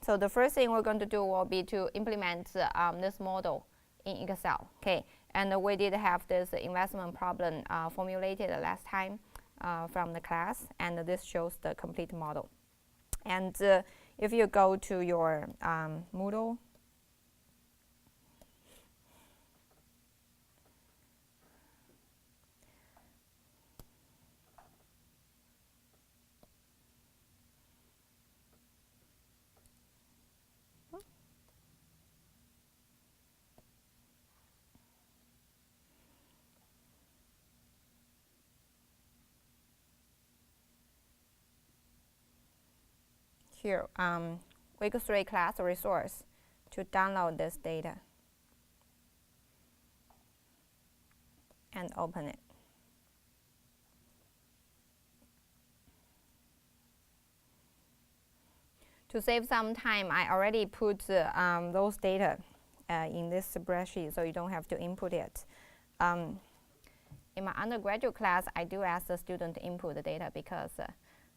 So the first thing we're going to do will be to implement this model in Excel. Okay, and we did have this investment problem formulated last time from the class, and this shows the complete model. And if you go to your Moodle, here, week 3 class resource to download this data and open it. To save some time, I already put those data in this spreadsheet, so you don't have to input it. In my undergraduate class, I do ask the student to input the data because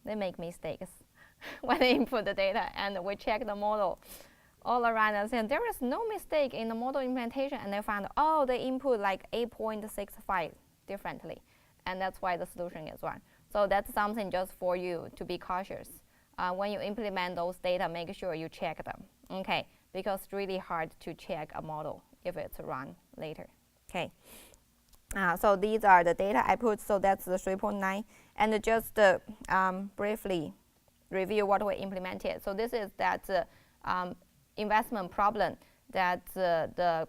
they make mistakes when they input the data, and we check the model all around us, and there is no mistake in the model implementation, and they found, oh, they input like 8.65 differently, and that's why the solution is wrong. So that's something just for you to be cautious. When you implement those data, make sure you check them, okay? Because it's really hard to check a model if it's run later, okay? So these are the data I put, so that's the 3.9, and just briefly review what we implemented. So this is that investment problem that the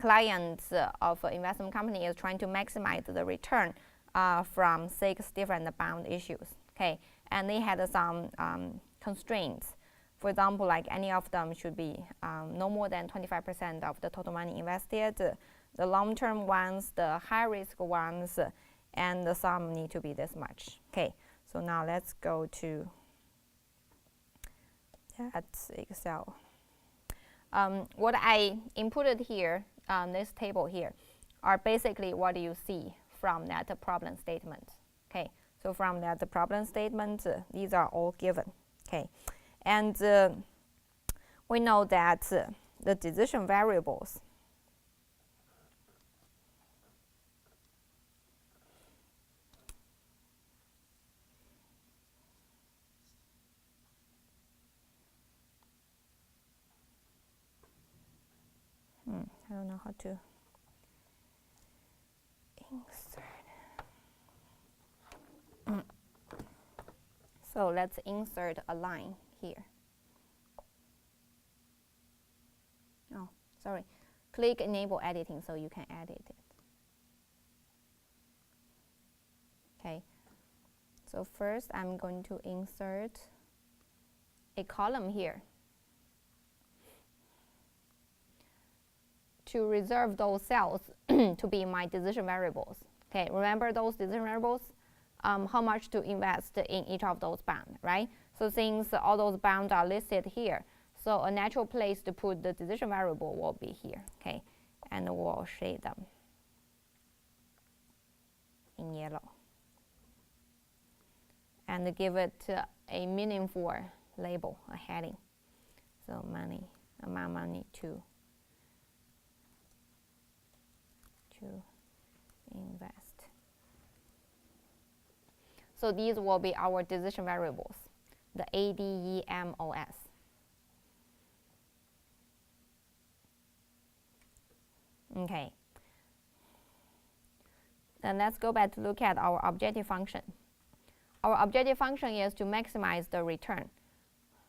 client of investment company is trying to maximize the return from 6 different bond issues, okay? And they had some constraints. For example, like any of them should be no more than 25% of the total money invested, the long-term ones, the high-risk ones, and the sum need to be this much. Okay, so now let's go to that Excel. What I inputted here, this table here, are basically what you see from that problem statement. Okay, so from that problem statement, these are all given. Okay, and we know that the decision variables I don't know how to insert. So let's insert a line here. Oh, sorry. Click Enable Editing so you can edit it. Okay. So first I'm going to insert a column here to reserve those cells to be my decision variables. Okay, remember those decision variables? How much to invest in each of those bonds, right? So since all those bonds are listed here, so a natural place to put the decision variable will be here, okay? And we'll shade them in yellow. And give it a meaningful label, a heading. So money, amount money to invest. So these will be our decision variables, the ADEMOS. Okay. Then let's go back to look at our objective function. Our objective function is to maximize the return.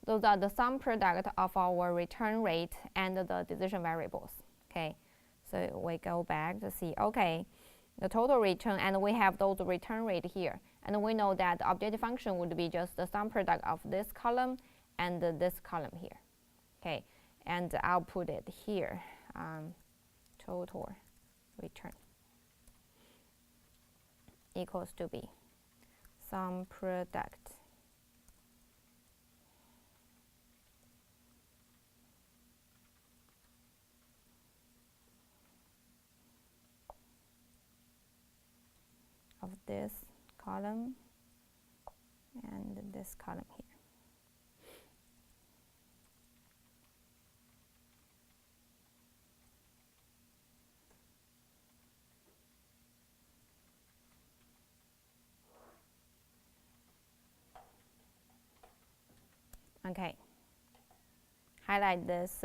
Those are the sum product of our return rate and the decision variables. Okay. So we go back to see, okay, the total return, and we have those return rate here. And we know that the objective function would be just the sum product of this column and this column here. Okay, and I'll put it here, total return equals to be sum product of this column and this column here. Okay. Highlight this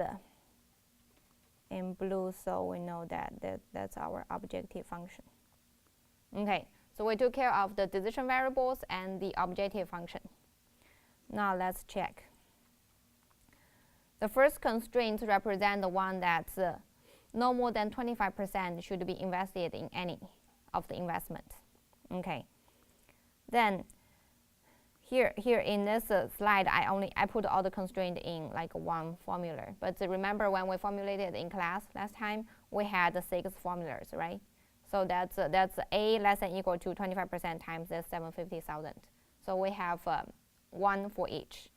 in blue so we know that that's our objective function. Okay, so we took care of the decision variables and the objective function. Now let's check. The first constraint represents the one that's no more than 25% should be invested in any of the investment. Okay. Then here in this slide, I put all the constraints in like one formula. But remember when we formulated in class last time, we had the 6 formulas, right? So that's A less than equal to 25% times this 750,000. So we have one for each.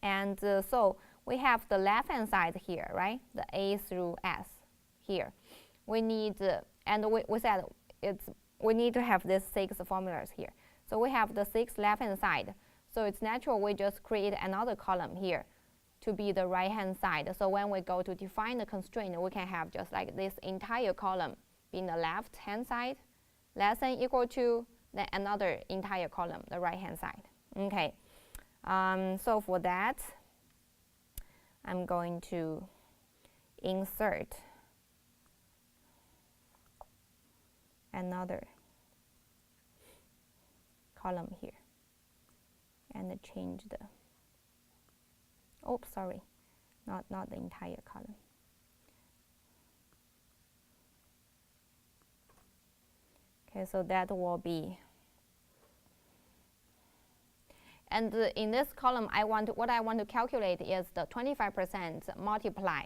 And so we have the left-hand side here, right? The A through S here. We need, and we said we need to have these 6 formulas here. So we have the 6 left-hand side. So it's natural we just create another column here to be the right-hand side. So when we go to define the constraint, we can have just like this entire column being the left-hand side, less than equal to, then another entire column, the right-hand side. Okay. So for that, I'm going to insert another column here and change the, oops, sorry, not the entire column. Okay, so that will be, and in this column, what I want to calculate is the 25% multiply,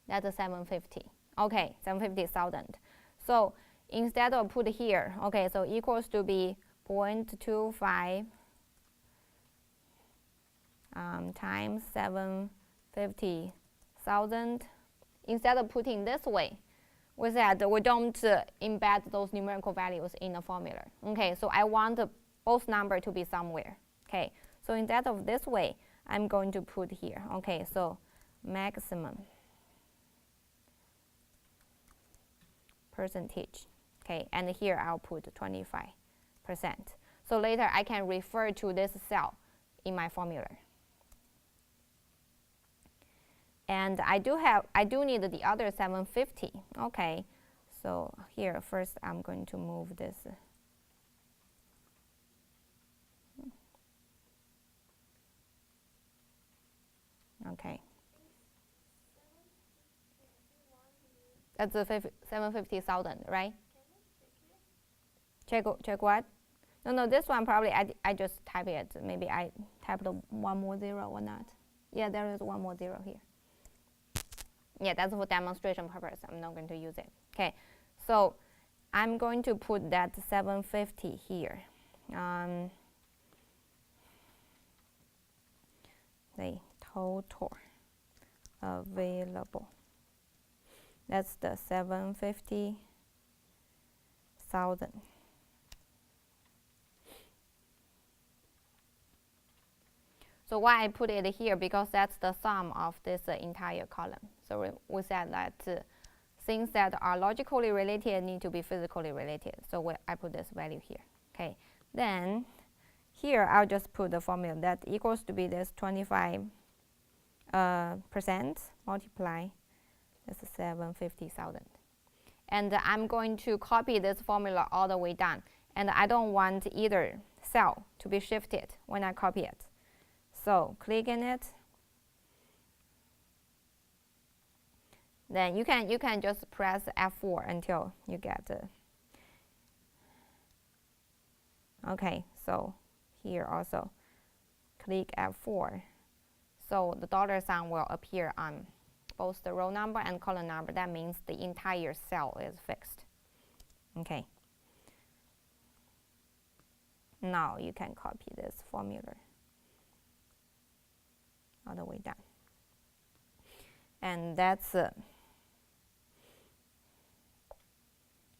that's 750. Okay, 750,000. So instead of put here, okay, so equals to be 0.25 times 750,000. Instead of putting this way, we said we don't embed those numerical values in the formula. Okay, so I want both numbers to be somewhere. Okay, so instead of this way, I'm going to put here. Okay, so maximum percentage. Okay, and here I'll put 25%. So later I can refer to this cell in my formula. And I do need the other 750. Okay, so here first I'm going to move this. Okay. That's the 750,000, right? Check what? No, this one probably I just type it. Maybe I typed one more zero or not. Yeah, there is one more zero here. Yeah, that's for demonstration purpose. I'm not going to use it. Okay, so I'm going to put that 750 here. The total available. That's the 750,000. So why I put it here? Because that's the sum of this entire column. So we said that things that are logically related need to be physically related. So I put this value here. Okay. Then here I'll just put the formula that equals to be this 25% multiply this 750,000. And I'm going to copy this formula all the way down. And I don't want either cell to be shifted when I copy it. So click in it. Then you can just press F4 until you get the. Okay, so here also click F4. So the dollar sign will appear on both the row number and column number. That means the entire cell is fixed. Okay. Now you can copy this formula all the way down. And that's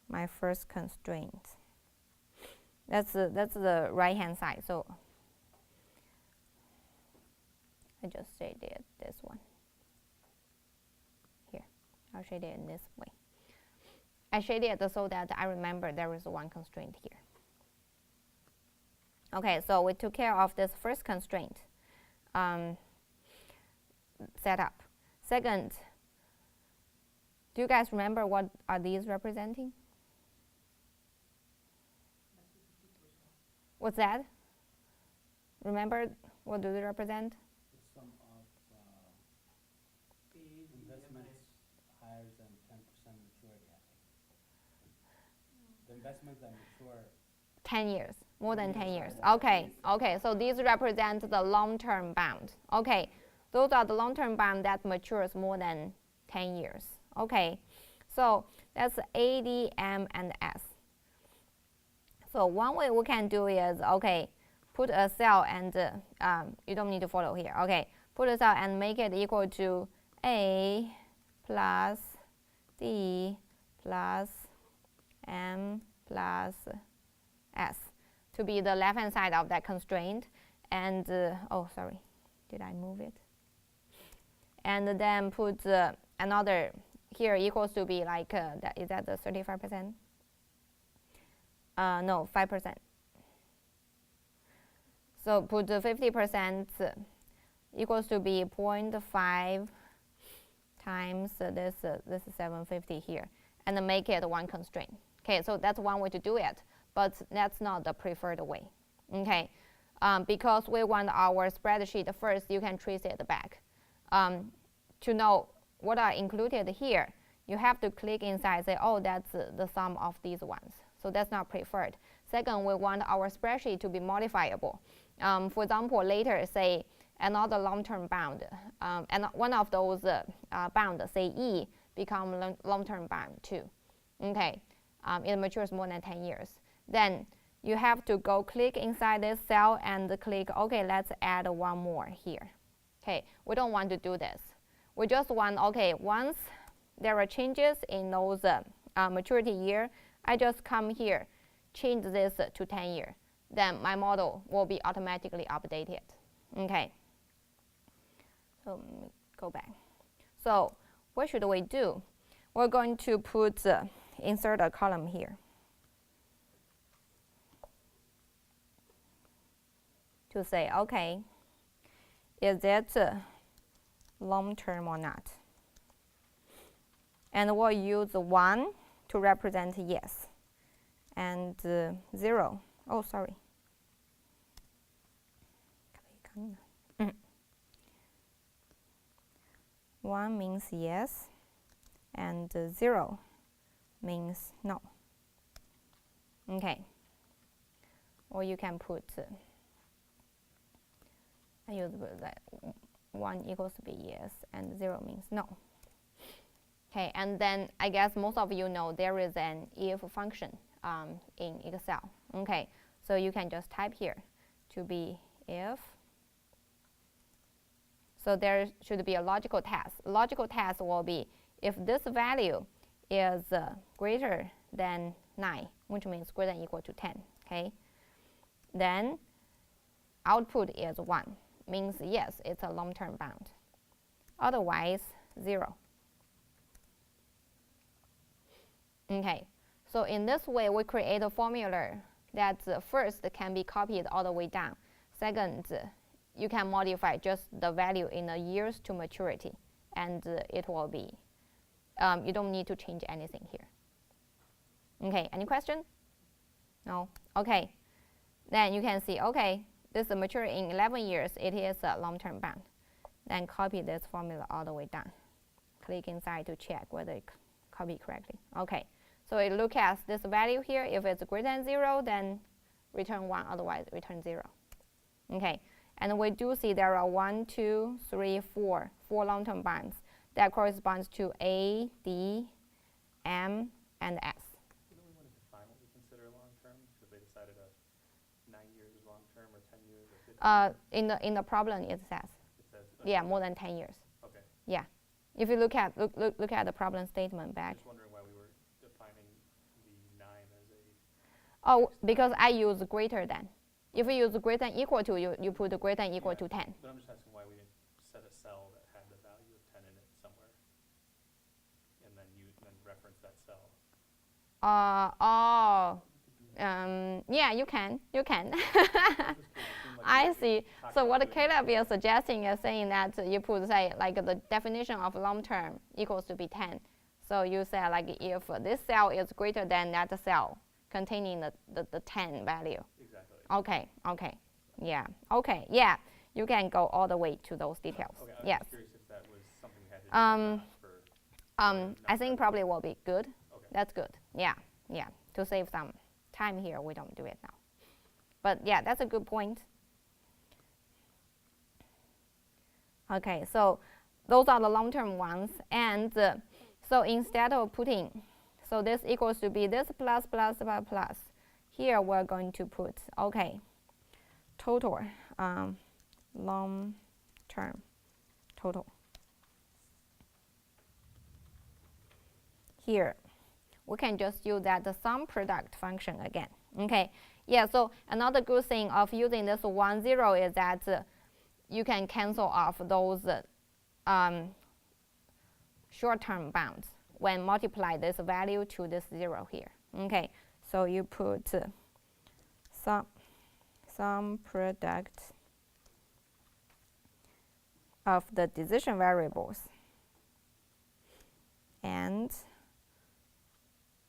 my first constraint. That's the right-hand side. So I just shaded this one. Here, I'll shade it in this way. I shaded it so that I remember there is one constraint here. Okay, so we took care of this first constraint setup. Second, do you guys remember what are these representing? What's that? Remember, what do they represent? The sum of investments higher than 10% maturity, I think. The investments that mature 10 years, more than 10 years. More Okay, okay, so these represent the long-term bound. Okay, those are the long-term bound that matures more than 10 years. Okay, so that's A, D, M, and S. So one way we can do is, okay, put a cell and, you don't need to follow here, okay, put a cell and make it equal to A plus D plus M plus S to be the left-hand side of that constraint. And, oh, sorry, did I move it? And then put another here equals to be like, is that the 35%? No, 5%. So put the 50% equals to be 0.5 times this is 750 here, and then make it one constraint. Okay, so that's one way to do it, but that's not the preferred way. Okay, because we want our spreadsheet first, you can trace it back. To know what are included here, you have to click inside, say, oh, that's the sum of these ones. So that's not preferred. Second, we want our spreadsheet to be modifiable. For example, later, say, another long-term bound, and one of those bound, say E, become long-term bound too. Okay, it matures more than 10 years. Then you have to go click inside this cell and click, okay, let's add one more here. Okay, we don't want to do this. We just want, okay, once there are changes in those maturity year, I just come here, change this to 10 years. Then my model will be automatically updated. Okay. So let me go back. So what should we do? We're going to put insert a column here to say, okay, is it long term or not? And we'll use 1 to represent yes, and 0. Oh, sorry. 1 means yes, and 0 means no. Okay. Or you can put, I use that 1 equals to be yes, and 0 means no. Okay, and then I guess most of you know there is an if function in Excel. Okay, so you can just type here to be if. So there should be a logical test. Logical test will be if this value is greater than 9, which means greater than or equal to 10. Okay, then output is 1, means yes, it's a long-term bound. Otherwise, 0. Okay, so in this way, we create a formula that first can be copied all the way down. Second, you can modify just the value in the years to maturity, and it will be, you don't need to change anything here. Okay, any question? No? Okay, then you can see, okay, this is mature in 11 years, it is a long-term bound. Then copy this formula all the way down. Click inside to check whether it copied correctly. Okay. So it looks at this value here. If it's greater than 0, then return 1, otherwise return 0. Okay, and we do see there are 1, 2, 3, 4 long-term bounds that corresponds to A, D, M, and S. Do we want to define what we consider long-term? Because they decided 9 years is long-term, or 10 years, or 15 years? In the problem it says. It says yeah, more than 10 years. Okay. Yeah, if you look at the problem statement back. Just wondering why we were defining the 9 as a. Oh, because I use greater than. If you use greater than equal to, you put greater than equal to 10. But I'm just asking why we didn't set a cell that had the value of 10 in it somewhere, and then reference that cell. Oh. Yeah, you can. You can. Just 'cause it seemed like I we see. talked So about what doing Caleb that. is suggesting is saying that you put, say, like the definition of long term equals to be 10. So you say like if this cell is greater than that cell containing the 10 value. Exactly. Okay, okay, yeah, okay, yeah. You can go all the way to those details. Okay, I was Yes. just curious if that was something we had to do or not for, I not think for probably will be good. Okay. That's good. Yeah, yeah. To save some time here, we don't do it now. But yeah, that's a good point. Okay, so those are the long-term ones. And so instead of putting, so this equals to be this plus plus plus plus. Here we're going to put, okay, total, long-term total. Here, we can just use that the sum product function again. Okay, yeah, so another good thing of using this 1, 0 is that you can cancel off those short-term bounds when multiply this value to this 0 here. Okay, so you put sum product of the decision variables and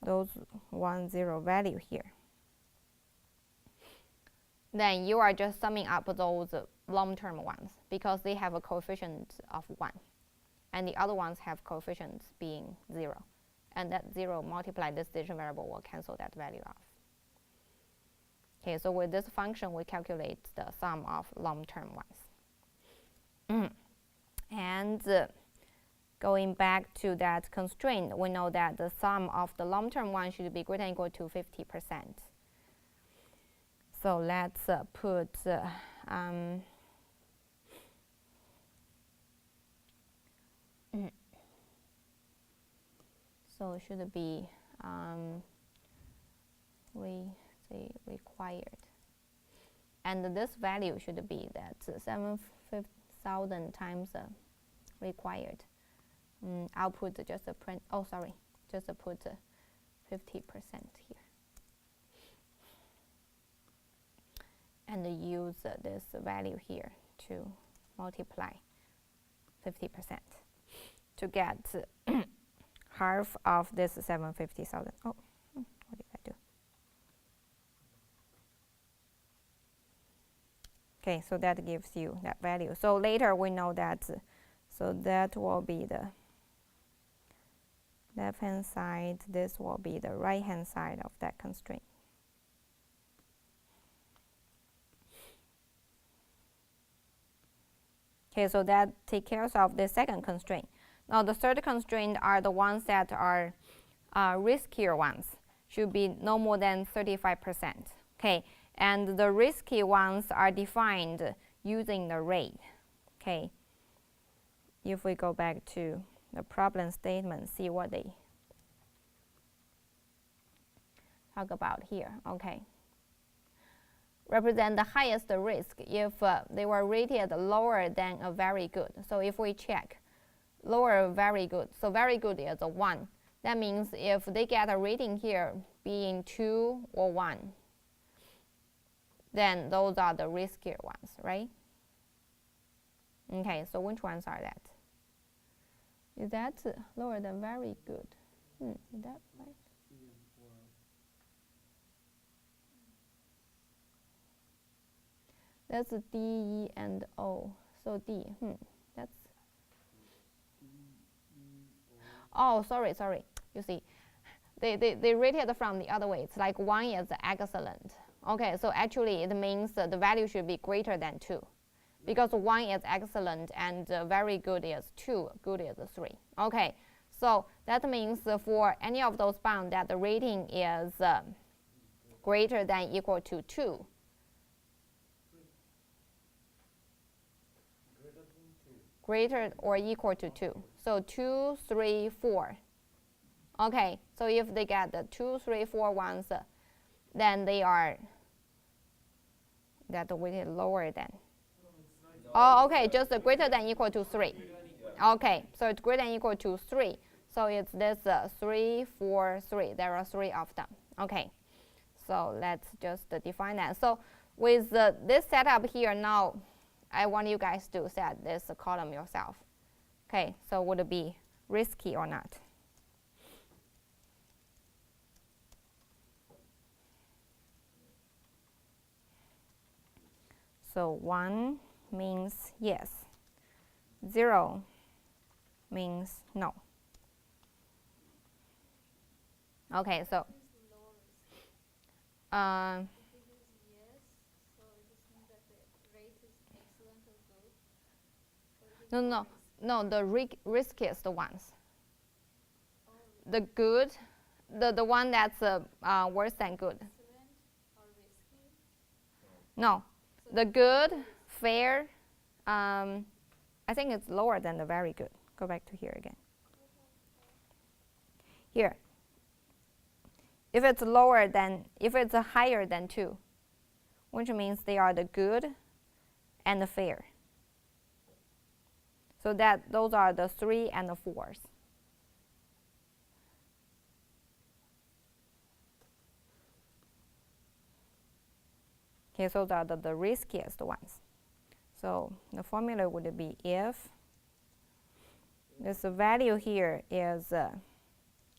those 1, 0 value here. Then you are just summing up those long-term ones because they have a coefficient of 1. And the other ones have coefficients being 0. And that 0 multiplied this decision variable will cancel that value off. Okay, so with this function, we calculate the sum of long-term ones. And going back to that constraint, we know that the sum of the long-term one should be greater than or equal to 50%. So let's put so it should be required, and this value should be that 7,000 times required. I'll put just a print. Oh, sorry, just put 50% here. And use this value here to multiply 50% to get half of this 750,000. Oh, what did I do? Okay, so that gives you that value. So later we know that, so that will be the left-hand side. This will be the right-hand side of that constraint. Okay, so that takes care of the second constraint. Now the third constraint are the ones that are riskier ones. Should be no more than 35%. Okay, and the risky ones are defined using the rate. Okay, if we go back to the problem statement, see what they talk about here. Okay. Represent the highest risk if they were rated lower than a very good. So if we check lower very good, so very good is a 1. That means if they get a rating here being 2 or 1, then those are the riskier ones, right? Okay, so which ones are that? Is that lower than very good? Is that right? That's D, E, and O. So D, that's. Oh, sorry. You see, they rated from the other way. It's like 1 is excellent. Okay, so actually it means the value should be greater than 2. Because 1 is excellent and very good is 2, good is 3. Okay, so that means for any of those bounds that the rating is greater than equal to 2. Greater or equal to 2. So 2, 3, 4. Okay, so if they get the 2, 3, 4 ones, then they are that weighted lower than. Oh, okay, just greater than equal to 3. Okay, so it's greater than equal to 3. So it's this 3, 4, 3. There are 3 of them. Okay, So let's just define that. So with this setup here, now I want you guys to set this column yourself. Okay, so would it be risky or not? So 1 means yes, 0 means no. Okay, so If it is yes, so it just means that the rate is excellent or good. Or it is no, low no, risk. no, the riskiest ones. Or The good, the one that's worse than good. excellent or risky. No, So the good, fair, I think it's lower than the very good. Go back to here again. Here. If it's lower than, if it's higher than 2, which means they are the good and the fair. So that those are the 3 and the 4s. Okay, so those are the riskiest ones. So the formula would be if this value here is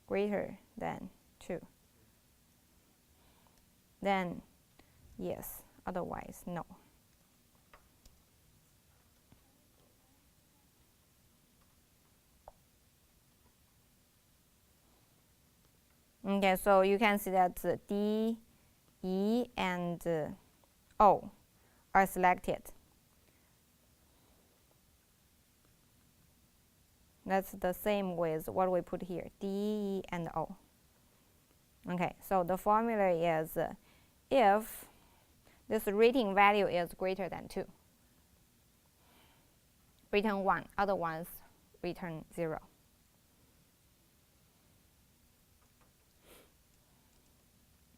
greater than 2, then yes, otherwise no. Okay, so you can see that D, E, and O are selected. That's the same with what we put here, D, E, and O. Okay, so the formula is if this rating value is greater than 2, return 1, otherwise return 0.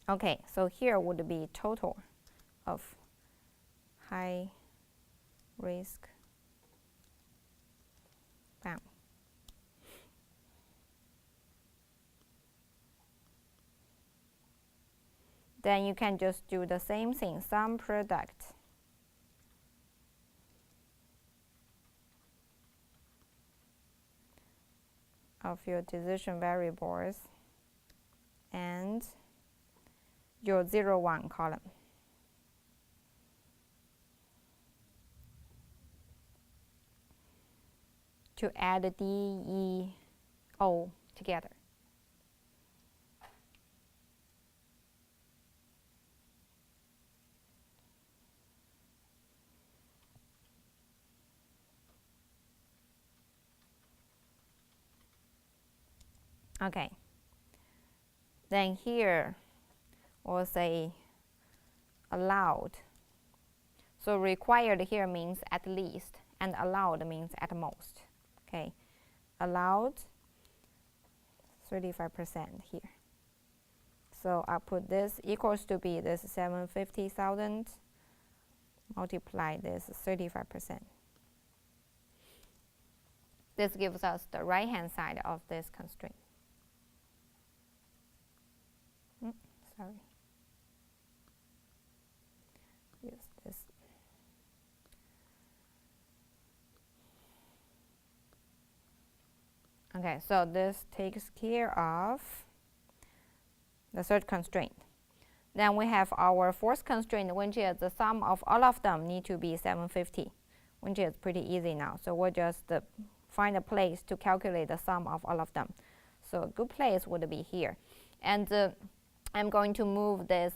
Okay, so here would be total of high risk bound. Then you can just do the same thing, sum product of your decision variables and your 0, 1 column. To add D, E, O together. Okay. Then here we'll say allowed. So required here means at least, and allowed means at most. Okay, allowed 35% here. So I'll put this equals to be this 750,000 multiply this 35%. This gives us the right hand side of this constraint. Sorry. Use this. Okay, so this takes care of the third constraint. Then we have our fourth constraint, which is the sum of all of them need to be 750, which is pretty easy now. So we'll just find a place to calculate the sum of all of them. So a good place would be here. And I'm going to move this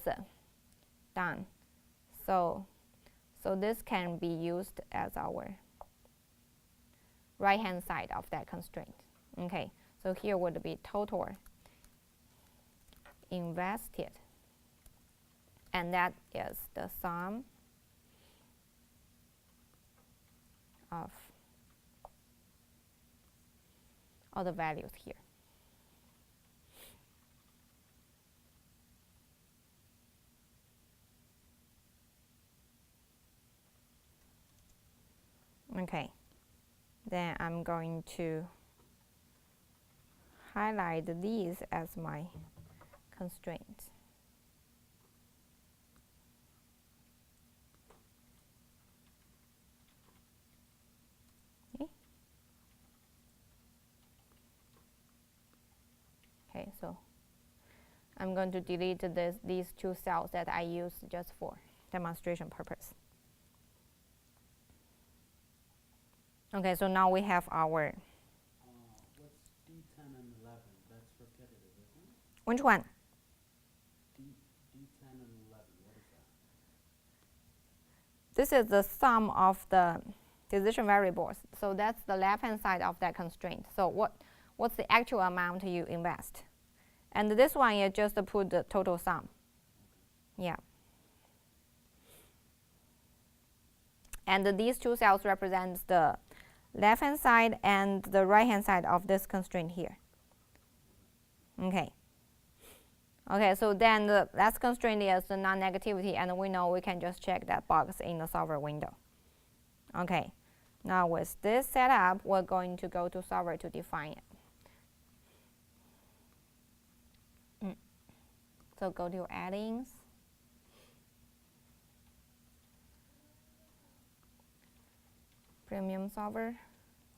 down. So this can be used as our right hand side of that constraint. Okay, so here would be total invested, and that is the sum of all the values here. Okay, then I'm going to highlight these as my constraints. so I'm going to delete these two cells that I use just for demonstration purpose. Okay, so now we have our, What's D10 and 11? That's repetitive, isn't it? which one? D10 and 11, what is that? This is the sum of the decision variables. So that's the left-hand side of that constraint. So what's the actual amount you invest? And this one, you just put the total sum. Yeah. And these two cells represents the left-hand side and the right-hand side of this constraint here. Okay. Okay, so then the last constraint is the non-negativity, and we know we can just check that box in the solver window. Okay. Now with this setup, we're going to go to solver to define it. So go to your add-ins. Premium solver.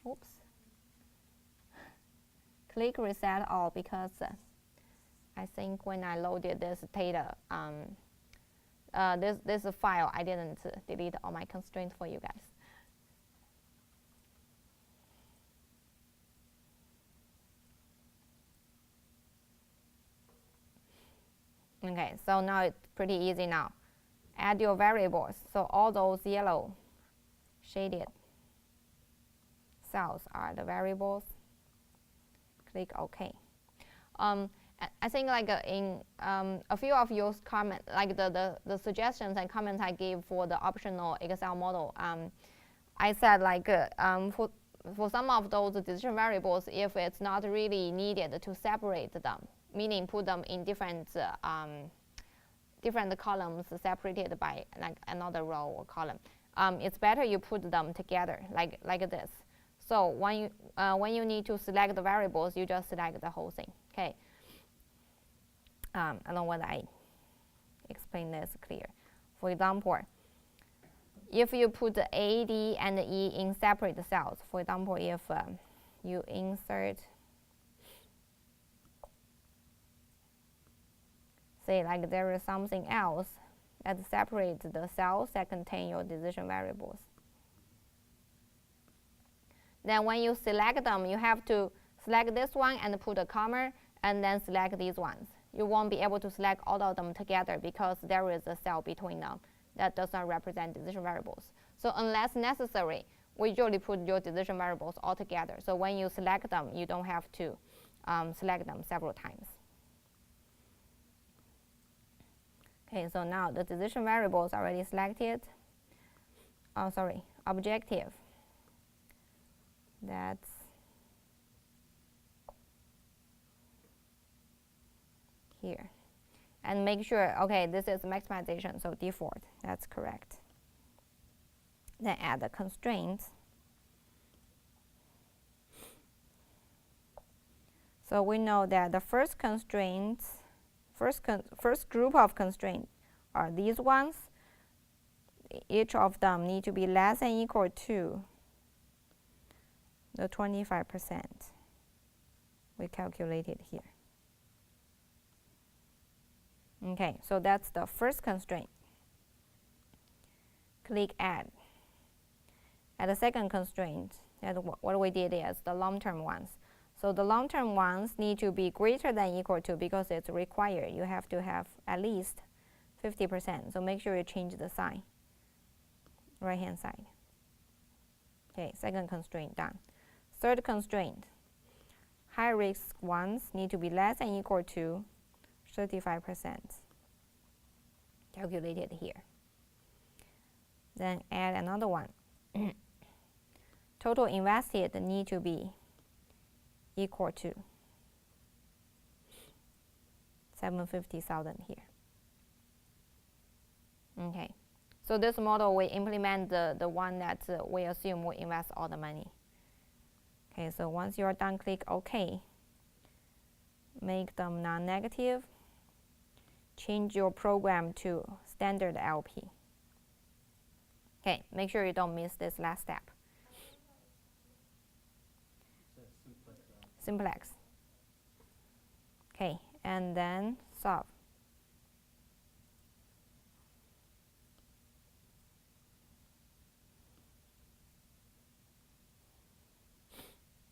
Oops. Click reset all because I think when I loaded this data, this file, I didn't delete all my constraints for you guys. Okay, so now it's pretty easy now. Add your variables. So all those yellow shaded cells are the variables. Click OK. I think like in a few of your comments, like the suggestions and comments I gave for the optional Excel model, I said like for some of those decision variables, if it's not really needed to separate them, meaning put them in different columns separated by like another row or column, it's better you put them together like this. So when you need to select the variables, you just select the whole thing. Okay. I don't know whether I explain this clear. For example, if you put the A, D, and the E in separate cells, for example, if you insert, say like there is something else that separates the cells that contain your decision variables. Then when you select them, you have to select this one and put a comma, and then select these ones. You won't be able to select all of them together because there is a cell between them that does not represent decision variables. So unless necessary, we usually put your decision variables all together. So when you select them, you don't have to select them several times. Okay, so now the decision variables are already selected. Oh, sorry, objective. That's here. And make sure, okay, this is maximization, so default, that's correct. Then add the constraints. So we know that the first constraints, first group of constraints are these ones. Each of them need to be less than or equal to the 25% we calculated here. Okay, so that's the first constraint. Click Add. At the second constraint, what we did is the long-term ones. So the long-term ones need to be greater than or equal to, because it's required. You have to have at least 50%. So make sure you change the sign, right-hand side. Okay, second constraint done. Third constraint, high-risk ones need to be less than or equal to 35%, calculated here. Then add another one. Total invested need to be equal to 750,000 here. Okay, so this model we implement the one that we assume will invest all the money. Okay, so once you're done, click OK. Make them non-negative. Change your program to standard LP. Okay, make sure you don't miss this last step. It says simplex. Simplex. Okay, and then solve.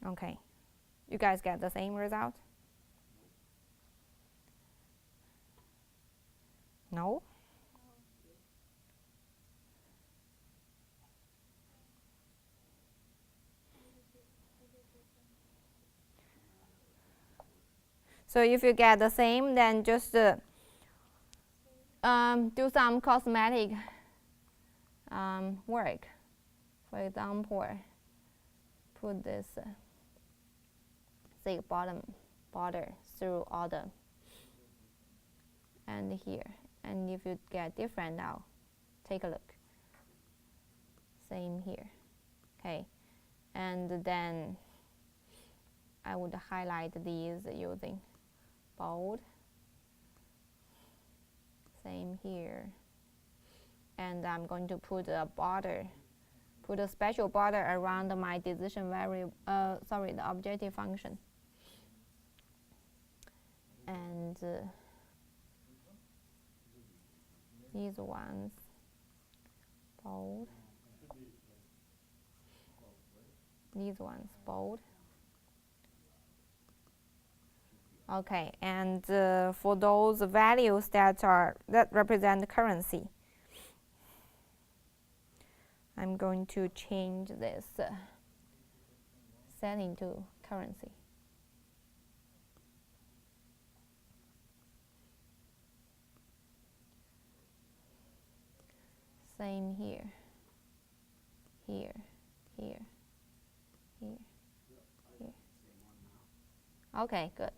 Okay, you guys get the same result? No? So if you get the same, then just do some cosmetic work. For example, put this say bottom border through all the and here. And if you get different now, take a look. Same here. Okay, and then I would highlight these using bold. Same here. And I'm going to put a border, put a special border around my decision variable, the objective function. And these ones, bold. These ones, bold. Okay, and for those values that represent currency, I'm going to change this setting to currency. Same here, here, here, here, here. Okay, good.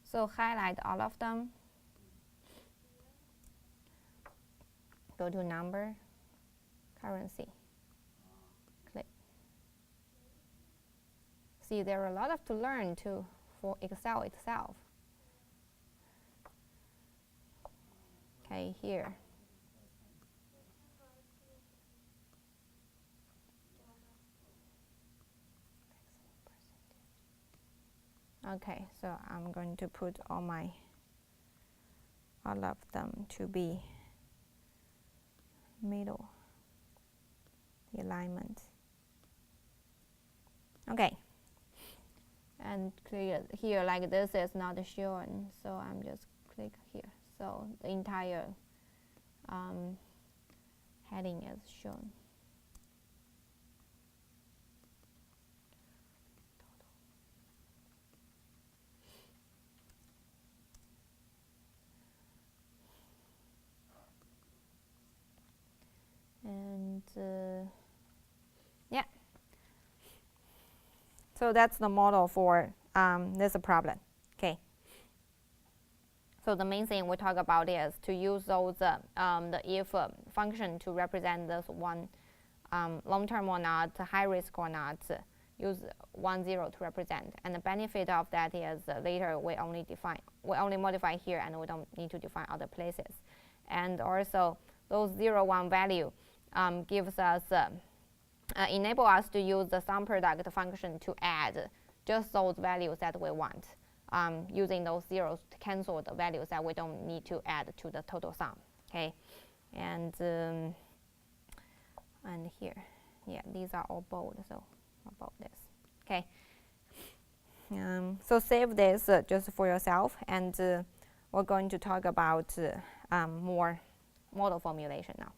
So highlight all of them. Go to number, currency, click. See, there are a lot of to learn too for Excel itself. Okay, here. Okay, so I'm going to put all of them to be middle, the alignment. Okay, and clear here like this is not shown, so I'm just click here. So the entire heading is shown. And yeah, so that's the model for this problem. Okay. So the main thing we talk about is to use those the if function to represent this one long term or not, high risk or not. Use 1, 0 to represent, and the benefit of that is later we only modify here, and we don't need to define other places. And also those 0, 1 value gives us enable us to use the sum product function to add just those values that we want, using those zeros to cancel the values that we don't need to add to the total sum. Okay, and here, yeah, these are all bold, so about this. Okay, so save this just for yourself, and we're going to talk about more model formulation now.